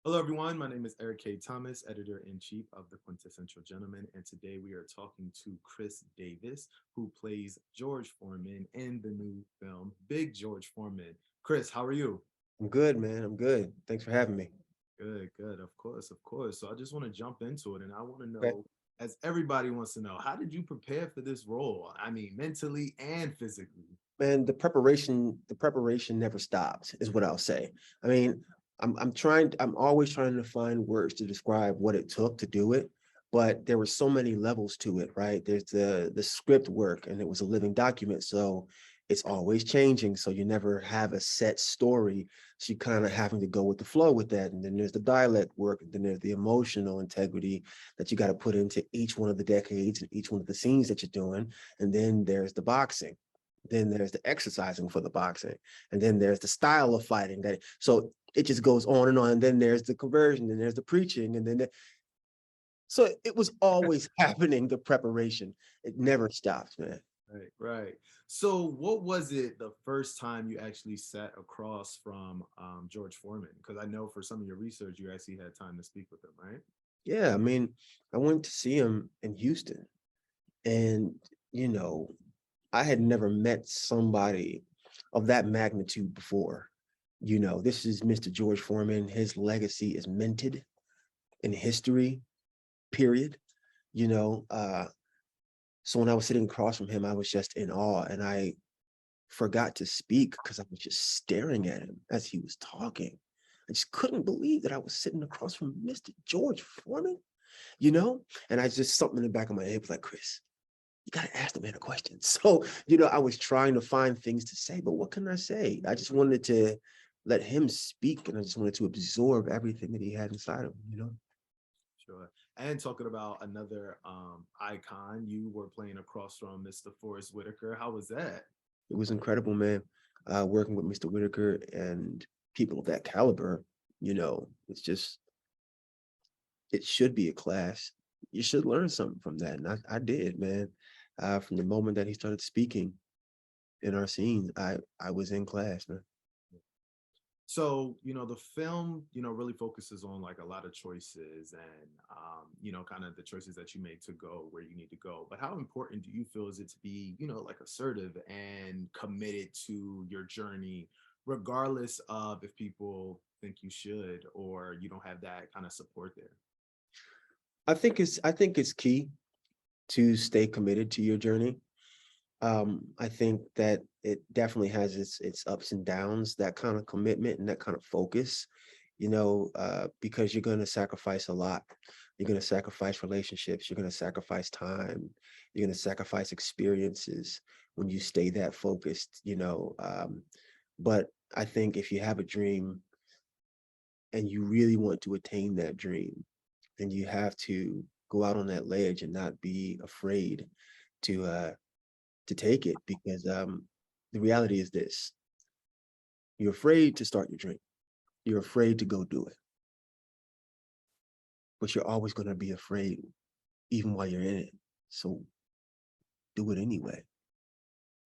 Hello, everyone. My name is Eric K. Thomas, editor in chief of The Quintessential Gentleman. And today we are talking to Khris Davis, who plays George Foreman in the new film, Big George Foreman. Chris, how are you? I'm good, man. I'm good. Thanks for having me. Good, good. Of course, of course. So I just want to jump into it and I want to Okay. know, as everybody wants to know, how did you prepare for this role? I mean, mentally and physically. Man, the preparation never stopped, is what I'll say. I mean, I'm always trying to find words to describe what it took to do it, but there were so many levels to it, right? There's the script work, and it was a living document, so it's always changing. So you never have a set story. So you kind of having to go with the flow with that. And then there's the dialect work, and then there's the emotional integrity that you got to put into each one of the decades and each one of the scenes that you're doing. And then there's the boxing, then there's the exercising for the boxing, and then there's the style of fighting that, so it just goes on and on. And then there's the conversion, and there's the preaching, and then so it was always happening. The preparation, it never stops, man. Right, right. So, what was it the first time you actually sat across from George Foreman? Because I know for some of your research, you actually had time to speak with him, right? Yeah, I mean, I went to see him in Houston, and you know I had never met somebody of that magnitude before. This is Mr. George Foreman. His legacy is minted in history, period. you know uh So when I was sitting across from him, I was just in awe, and I forgot to speak because I was just staring at him as he was talking. I just couldn't believe that I was sitting across from Mr. George Foreman, you know? And I just, something in the back of my head was like, Chris, you got to ask the man a question. So, I was trying to find things to say, but what can I say? I just wanted to let him speak, and I just wanted to absorb everything that he had inside of him. Sure. And talking about another icon, you were playing across from Mr. Forrest Whitaker. How was that? It was incredible, man. Working with Mr. Whitaker and people of that caliber, it's just, it should be a class. You should learn something from that. And I did, man. From the moment that he started speaking in our scene, I was in class, man. So, the film, really focuses on like a lot of choices and, kind of the choices that you make to go where you need to go. But how important do you feel is it to be, like assertive and committed to your journey, regardless of if people think you should or you don't have that kind of support there? I think it's key to stay committed to your journey. I think that it definitely has its ups and downs, that kind of commitment and that kind of focus, because you're going to sacrifice a lot. You're going to sacrifice relationships. You're going to sacrifice time. You're going to sacrifice experiences when you stay that focused. But I think if you have a dream and you really want to attain that dream, then you have to go out on that ledge and not be afraid to uh, to take it, because the reality is this: you're afraid to start your dream, you're afraid to go do it, but you're always going to be afraid even while you're in it. So do it anyway.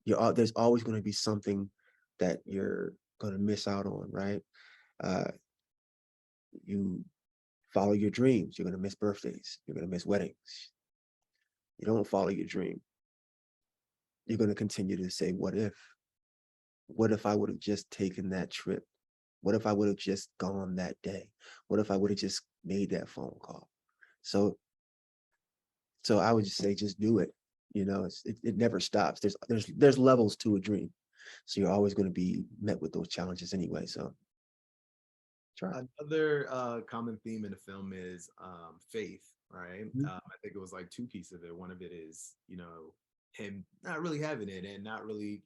There's always going to be something that you're going to miss out on, right? Uh, you follow your dreams, you're going to miss birthdays, you're going to miss weddings. You don't follow your dream, you're going to continue to say, what if I would have just taken that trip? What if I would have just gone that day? What if I would have just made that phone call? So, so I would just say, just do it. It never stops. There's levels to a dream, so you're always going to be met with those challenges anyway. So try. Another common theme in the film is faith, right? Mhm. I think it was like two pieces of it. One of it is, him not really having it and not really,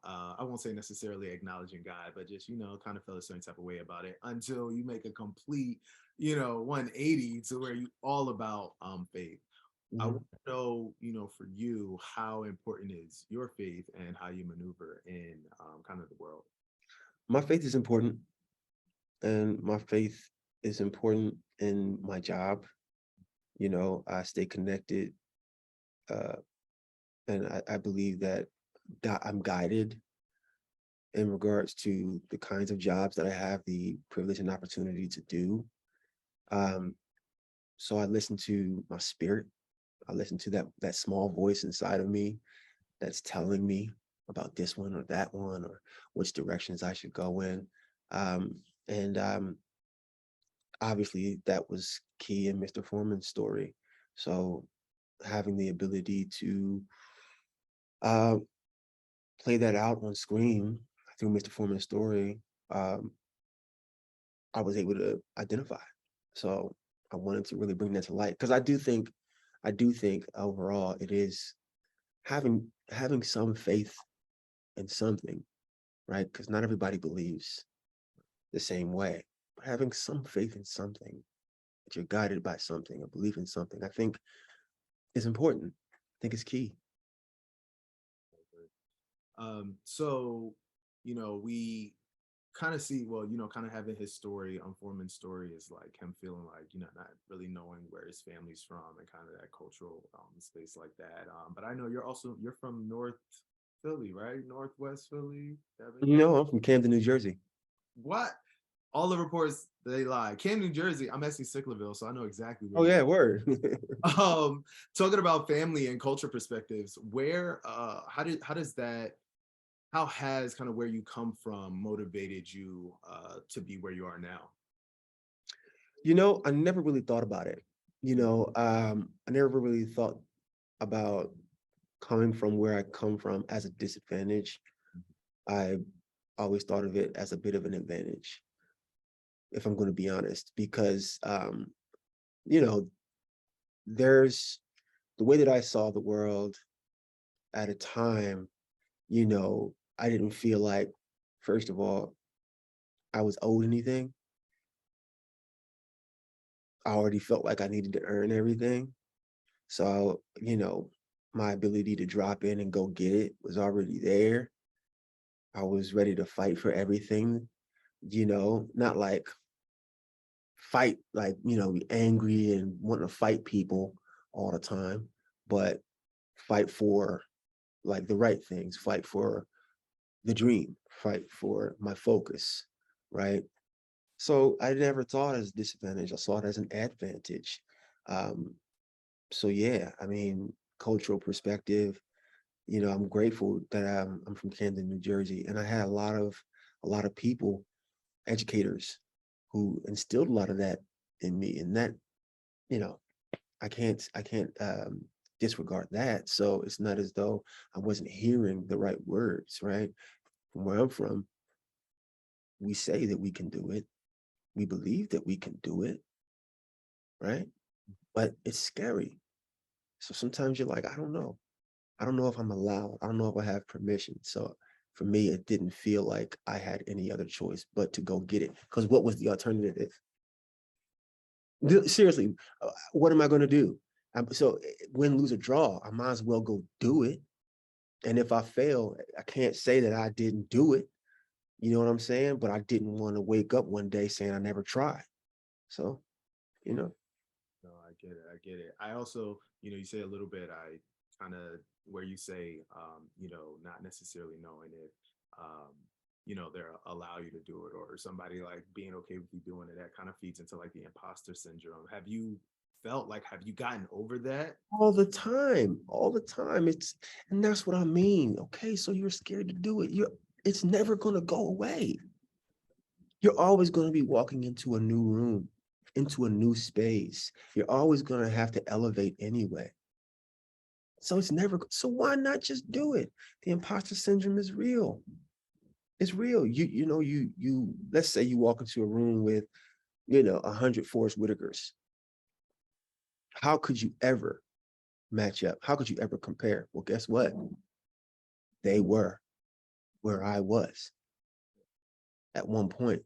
I won't say necessarily acknowledging God, but just, kind of felt a certain type of way about it until you make a complete, 180 to where you all about faith. I want Mhm. to know, for you, how important is your faith and how you maneuver in kind of the world. My faith is important, and my faith is important in my job. I stay connected, uh, and I believe that I'm guided in regards to the kinds of jobs that I have the privilege and opportunity to do. Um, so I listen to my spirit. I listen to that small voice inside of me that's telling me about this one or that one or which directions I should go in. Um, and Obviously that was key in Mr. Foreman's story. So having the ability to uh, play that out on screen through Mr. Foreman's story, um, I was able to identify. So I wanted to really bring that to light because I do think overall it is having some faith in something, right? Because not everybody believes the same way, but having some faith in something, that you're guided by something, or believe in something, I think is important. I think it's key. So, we kind of see, well, kind of having his story, Foreman's story is like him feeling like, not really knowing where his family's from and kind of that cultural space like that. But I know you're from North Philly, right? Northwest Philly, Devin? I'm from Camden, New Jersey. What? All the reports, they lie. Camden, New Jersey, I'm actually Sicklerville, so I know exactly where Oh you yeah, word. um talking about family and culture perspectives, where how has kind of where you come from motivated you to be where you are now? I never really thought about it. I never really thought about coming from where I come from as a disadvantage. I always thought of it as a bit of an advantage, if I'm going to be honest, because you know, there's the way that I saw the world at a time, I didn't feel like, first of all, I was owed anything. I already felt like I needed to earn everything. So, my ability to drop in and go get it was already there. I was ready to fight for everything, not like fight, like, be angry and want to fight people all the time, but fight for like the right things, fight for the dream, fight for my focus, right? So I never thought as a disadvantage. I saw it as an advantage. Um, so yeah, I mean, cultural perspective, I'm grateful that I'm from Camden, New Jersey, and I had a lot of people, educators, who instilled a lot of that in me, and that, you know, I can't disregard that. So it's not as though I wasn't hearing the right words, right? From where I'm from, we say that we can do it. We believe that we can do it, right? But it's scary. So sometimes you're like, I don't know. I don't know if I'm allowed. I don't know if I have permission. So for me, it didn't feel like I had any other choice but to go get it. Because what was the alternative? Seriously, what am I going to do? So win, lose, or draw, I might as well go do it. And if I fail, I can't say that I didn't do it. You know what I'm saying? But I didn't want to wake up one day saying I never tried. So, you know. No, I get it. I get it. I also, you say a little bit, I kind of where you say, not necessarily knowing if, they'll allow you to do it or somebody like being okay with you doing it, that kind of feeds into like the imposter syndrome. Have you gotten over that? All the time. And that's what I mean. Okay, so you're scared to do it. It's never going to go away. You're always going to be walking into a new room, into a new space. You're always going to have to elevate anyway. So why not just do it? The imposter syndrome is real. It's real. Let's say you walk into a room with, 100 Forrest Whitakers. How could you ever match up? How could you ever compare? Well, guess what? They were where I was at one point.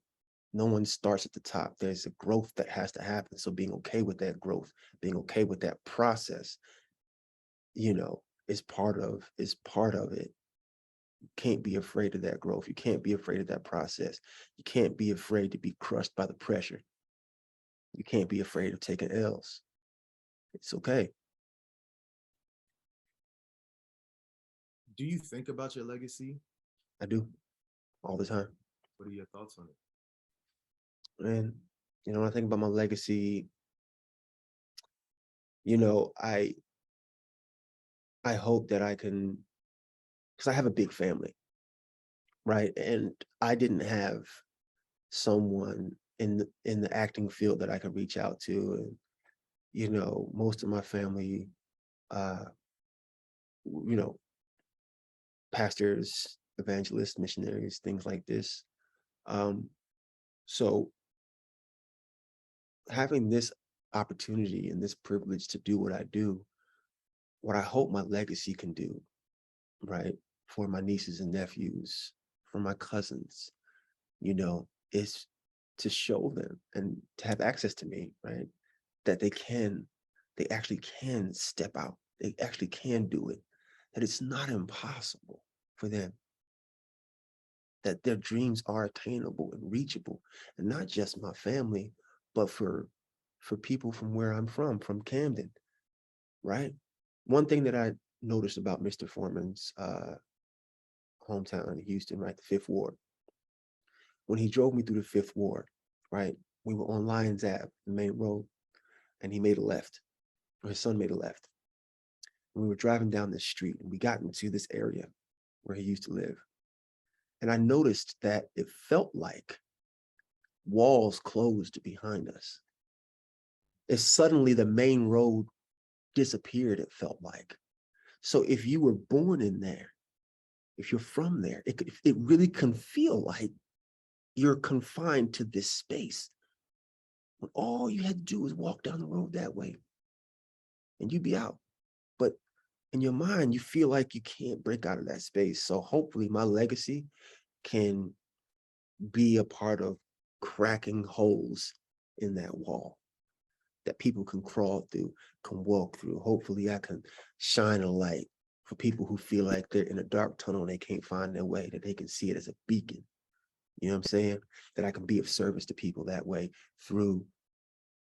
No one starts at the top. There's a growth that has to happen. So being okay with that growth, being okay with that process, is part of it. You can't be afraid of that growth. You can't be afraid of that process. You can't be afraid to be crushed by the pressure. You can't be afraid of taking L's. It's okay. Do you think about your legacy? I do all the time. What are your thoughts on it? And When I think about my legacy, you know, I hope that I can, because I have a big family, right? And I didn't have someone in the acting field that I could reach out to. And, most of my family, uh, you know, pastors, evangelists, missionaries, things like this. Um, so having this opportunity and this privilege to do what I do, what I hope my legacy can do, right, for my nieces and nephews, for my cousins, is to show them and to have access to me, right, that they actually can step out. They actually can do it, that it's not impossible for them, that their dreams are attainable and reachable, and not just my family, but for people from where I'm from Camden, right? One thing that I noticed about Mr. Foreman's hometown in Houston, right, the Fifth Ward, when he drove me through the Fifth Ward, right, we were on Lyons Ave, the main road, and he made a left, or his son made a left. And we were driving down this street, and we got into this area where he used to live. And I noticed that it felt like walls closed behind us. As suddenly the main road disappeared, it felt like. So if you were born in there, if you're from there, it really can feel like you're confined to this space. When all you had to do was walk down the road that way and you'd be out. But in your mind, you feel like you can't break out of that space. So hopefully my legacy can be a part of cracking holes in that wall that people can crawl through, can walk through. Hopefully I can shine a light for people who feel like they're in a dark tunnel and they can't find their way, that they can see it as a beacon. You know what I'm saying? That I can be of service to people that way through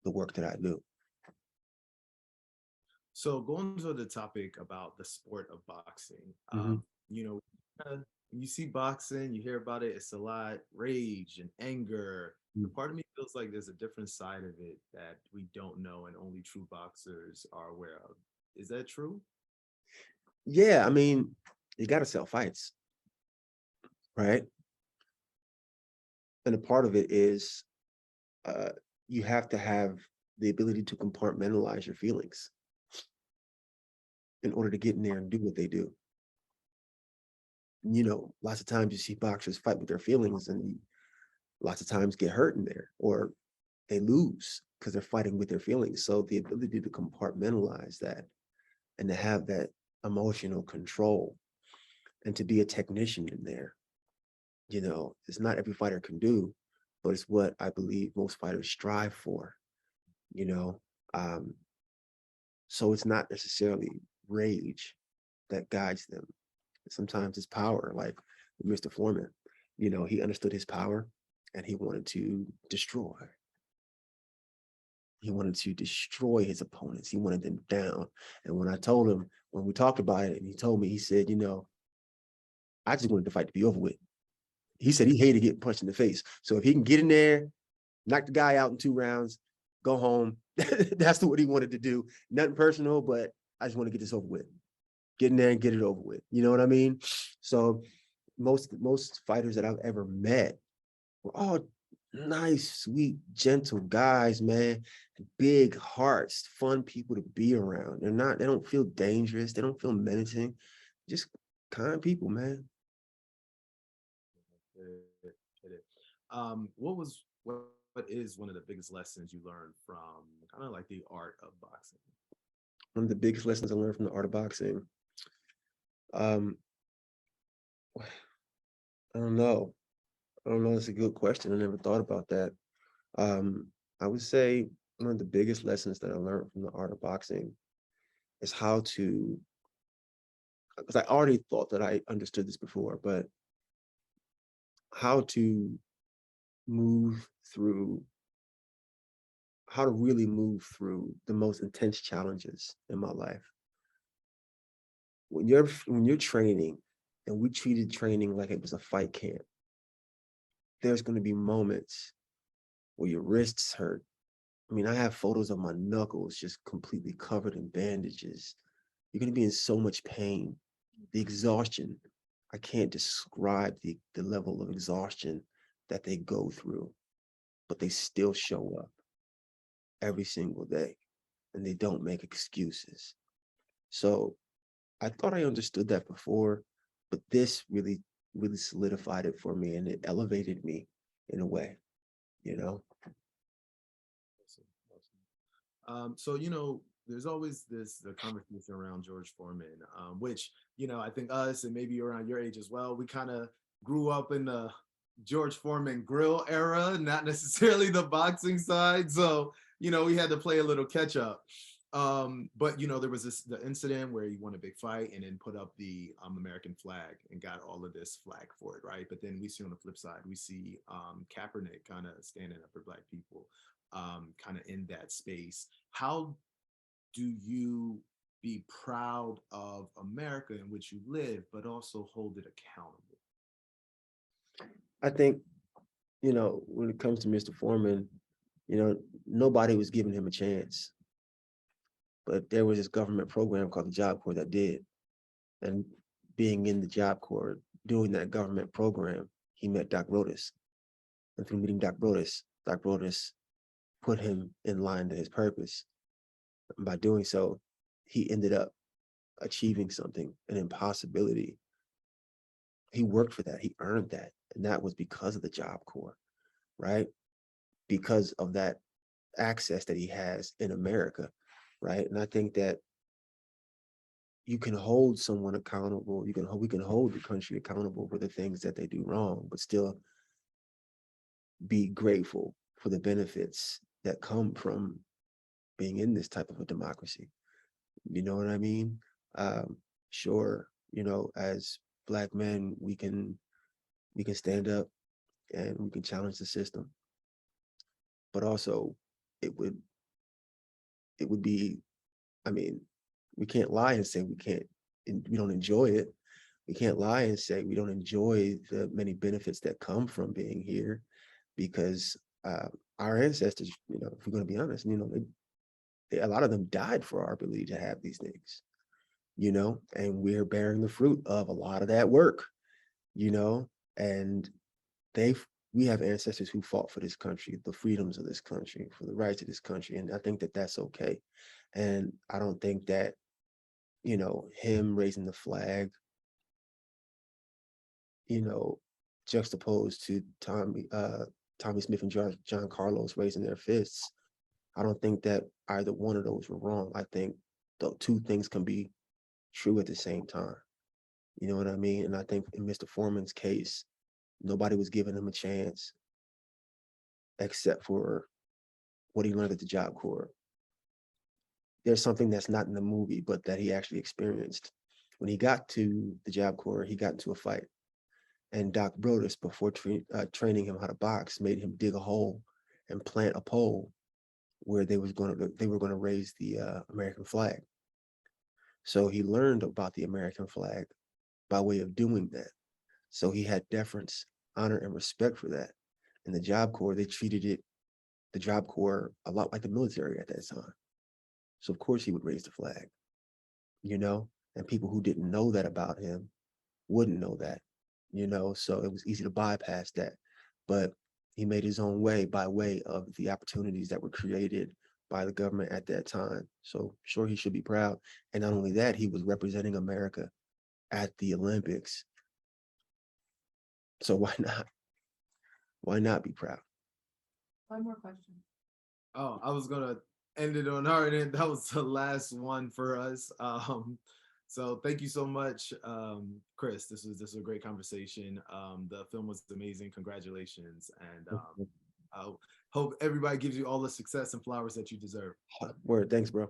the work that I do. So going to the topic about the sport of boxing, Mhm. you know, you see boxing, you hear about it, it's a lot rage and anger. Mm. And part of me feels like there's a different side of it that we don't know and only true boxers are aware of. Is that true? Yeah, I mean, you got to sell fights, right? And a part of it is uh, you have to have the ability to compartmentalize your feelings in order to get in there and do what they do. Lots of times you see boxers fight with their feelings and lots of times get hurt in there or they lose because they're fighting with their feelings. So the ability to compartmentalize that and to have that emotional control and to be a technician in there, it's not every fighter can do, but it's what I believe most fighters strive for, you know. Um, so it's not necessarily rage that guides them. Sometimes it's power, like Mr. Foreman. He understood his power and he wanted to destroy. He wanted to destroy his opponents. He wanted them down. And when I told him, when we talked about it, and he told me, he said, I just wanted the fight to be over with. He said he hated getting punched in the face. So if he can get in there, knock the guy out in 2 rounds, go home, that's what he wanted to do. Nothing personal, but I just want to get this over with. Get in there and get it over with. You know what I mean? So most fighters that I've ever met were all nice, sweet, gentle guys, man. Big hearts, fun people to be around. They don't feel dangerous. They don't feel menacing. Just kind people, man. Get it. What is one of the biggest lessons you learned from kind of like the art of boxing? One of the biggest lessons I learned from the art of boxing. Um, I don't know. I don't know. That's a good question. I never thought about that. Um, I would say one of the biggest lessons that I learned from the art of boxing is how to, because I already thought that I understood this before, but how to move through, how to really move through the most intense challenges in my life. When you're training, and we treated training like it was a fight camp, there's going to be moments or your wrists hurt. I mean, I have photos of my knuckles just completely covered in bandages. You're going to be in so much pain. The exhaustion, I can't describe the level of exhaustion that they go through, but they still show up every single day and they don't make excuses. So I thought I understood that before, but this really solidified it for me and it elevated me in a way, you know? Awesome, so there's always the conversation around George Foreman, which I think us and maybe around your age as well, we kind of grew up in the George Foreman grill era, not necessarily the boxing side. So we had to play a little catch up. But there was the incident where he won a big fight and then put up the American flag and got all of this flag for it, right? But then we see on the flip side, we see Kaepernick kind of standing up for Black people, kind of in that space. How do you be proud of America in which you live, but also hold it accountable? I think, when it comes to Mr. Foreman, nobody was giving him a chance. But there was this government program called the Job Corps that did. And being in the Job Corps, doing that government program, he met Doc Rodas. And through meeting Doc Rodas put him in line to his purpose. And by doing so, he ended up achieving something, an impossibility. He worked for that, he earned that. And that was because of the Job Corps, right? Because of that access that he has in America, right? And I think that you can hold someone accountable. We can hold the country accountable for the things that they do wrong, but still be grateful for the benefits that come from being in this type of a democracy. You know what I mean? Sure, as Black men, we can stand up and we can challenge the system, but also it would be, I mean, we can't lie and say we don't enjoy it. We can't lie and say we don't enjoy the many benefits that come from being here, because our ancestors, if we're going to be honest, a lot of them died for our ability to have these things, and we're bearing the fruit of a lot of that work, and we have ancestors who fought for this country, the freedoms of this country, for the rights of this country, and I think that that's okay. And I don't think that him raising the flag, juxtaposed to Tommy Smith and John Carlos raising their fists, I don't think that either one of those were wrong. I think the two things can be true at the same time. You know what I mean? And I think in Mr. Foreman's case, nobody was giving him a chance except for what he learned at the Job Corps. There's something that's not in the movie, but that he actually experienced. When he got to the Job Corps, he got into a fight. And Doc Brodus, before training him how to box, made him dig a hole and plant a pole where they were going to raise the American flag. So he learned about the American flag by way of doing that. So he had deference, honor, and respect for that. In the Job Corps, they treated the Job Corps a lot like the military at that time. So of course he would raise the flag, and people who didn't know that about him wouldn't know that, so it was easy to bypass that. But he made his own way by way of the opportunities that were created by the government at that time. So sure, he should be proud. And not only that, he was representing America at the Olympics. So why not? Why not be proud? One more question. Oh, I was gonna end it on her, and that was the last one for us. So thank you so much, Khris. This was a great conversation. The film was amazing. Congratulations, and I hope everybody gives you all the success and flowers that you deserve. Word, thanks, bro.